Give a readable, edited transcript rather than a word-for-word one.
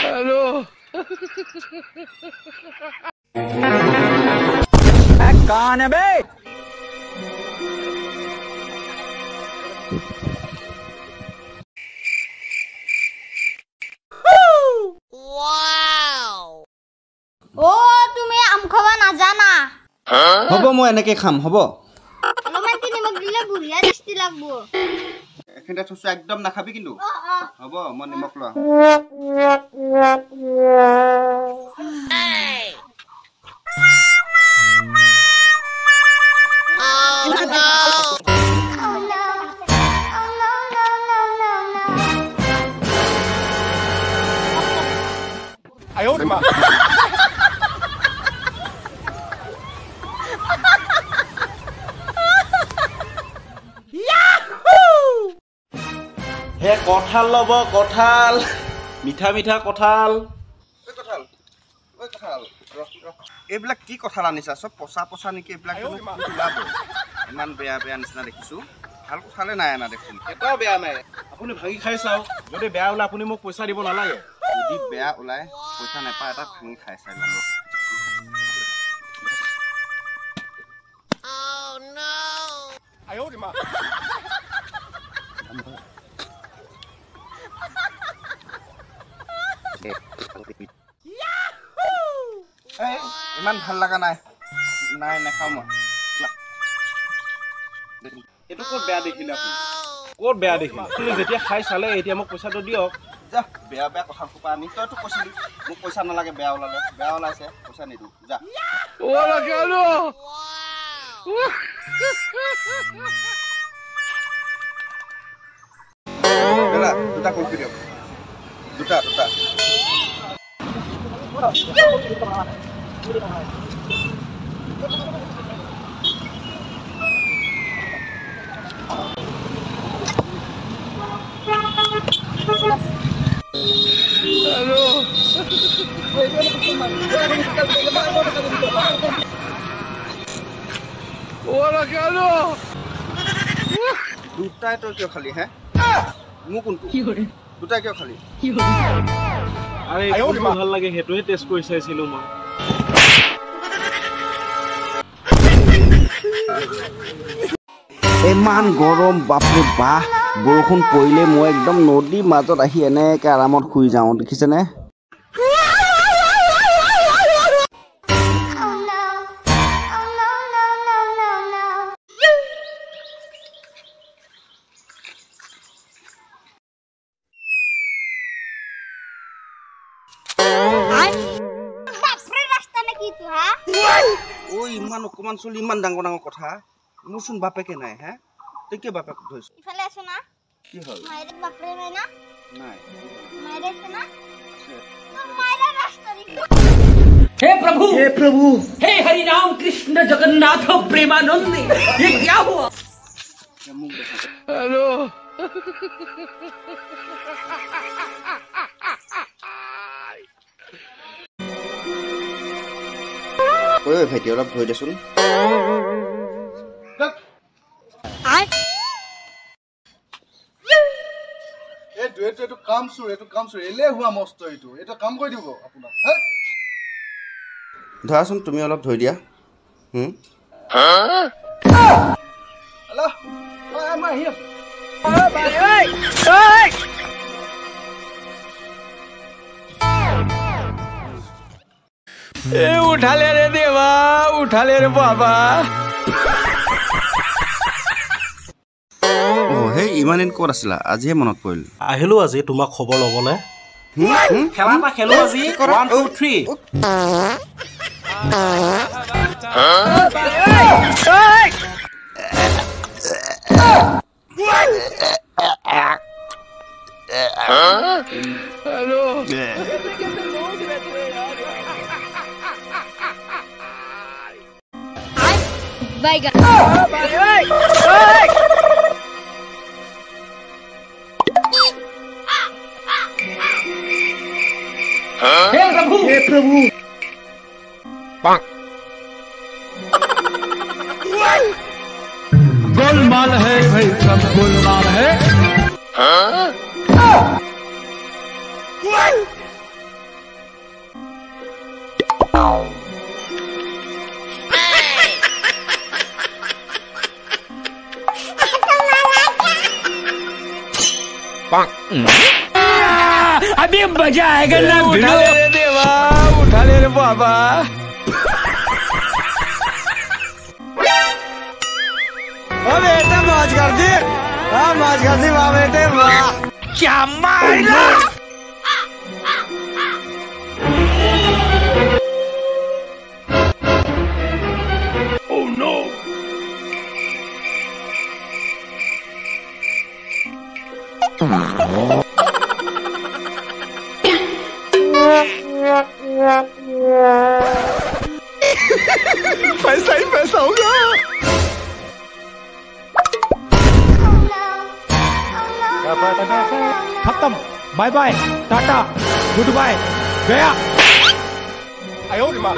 Hello कौन है बे? ओ तुम्हें आम खावा ना जाना हबो মই এনেকে খাম হবো অলপমান নিমখ দিলে বুঢ়িয়া টেষ্টি লাগবো এখানটা থুসু একদম না খাবি কিন্তু হবো মই নিমখ ল आयो रे मां হে কঠাল লব কঠাল মিঠা মিঠা কঠাল ওই কঠাল এইবিলাক কি কঠাল আনিছা সব পচা পচা নেকি এইবিলাক ওলাব ইমান বেয়া বেয়া নিচিনা দেখিছো ভাল কঠালে নাই আনা দেখোন এটাও বেয়া নাই আপুনি ভাঙি খাই চাও যদি বেয়া ওলাই আপুনি মোক পইচা দিব নালাগে যদি বেয়া ওলাই পইচা নাপায় এটা ভাঙি খাই চাই ল'ব आयो रे मां ইমান ভাল লাগা নাই নাই নাখাও মই এটো ক'ত বেয়া দেখিলে আপুনি ক'ত বেয়া দেখিলে তুমি যেতিয়া খাই চালে এতিয়া মোক পইচাটো দিয়ক যা বেয়া বেয়া কথা ফুপা আনি তইতো কৈছিলি মোক পইচা নালাগে বেয়া ওলাইছে পইচা নিদু যা ओला केलो গলা দুটা কলকি দিয়ক দুটা हेलो ओला केलो দুটাই তো কিয় খালি হে মু কোনটো দুটাই কিয় খালি আরে কোনটো ভাল লাগে হেতুই টেস্ট কৰি চাইছিলো মই ইমান গৰম বাপৰে বাহ বৰষুণ পৰিলে মই একদম নদীৰ মাজত আহি এনেকে আৰামত শুই যাওঁ দেখিছেনে বাপৰে ৰাস্তা নাকি তো হ্যাঁ ও ইমান অকমান চলি ইমান ডাঙৰ ডাঙৰ কথা মোৰচোন বাপেকে নাই হে তই কি বাপেক ধৰিছ ইফালে আছো না কি হ'ল মাইরে বাপরে নাই না নাই মাইরে আছে না তো মাইরে রাস্তা নি हे प्रभु हे हरि राम कृष्ण जगन्नाथ प्रेमानंद ये क्या हुआ हेलो ঐ ভাইটি অলপ ধৰি দেচোন এইটো কাম চুৰ এলে হোৱা মস্ত এইটো কাম কৰি দিব আপোনাক ধৰাচোন তুমি অলপ ধৰি দিয়া उठा ले रे देवा उठा ले रे बाबा হে ইমান দিন ক'ত আছিলা আজিহে মনত পৰিল আহিলো আজি তোমাক খবৰ ল'বলৈ খেলা এটা খেলো আজি 1 2 3 हेलो বাইগা हे प्रभु गोलमाल है भाई सब गोलमाल है अभी मजा आएगा ना उठा ले रे देवा उठा ले रे बाबा ओ बेटा मौज कर दी मौज कर दी वाह बेटे वाह क्या मारा ओह नो पैसा ही पैसा होगा खत्म bye bye tata good bye गया आयो रे माँ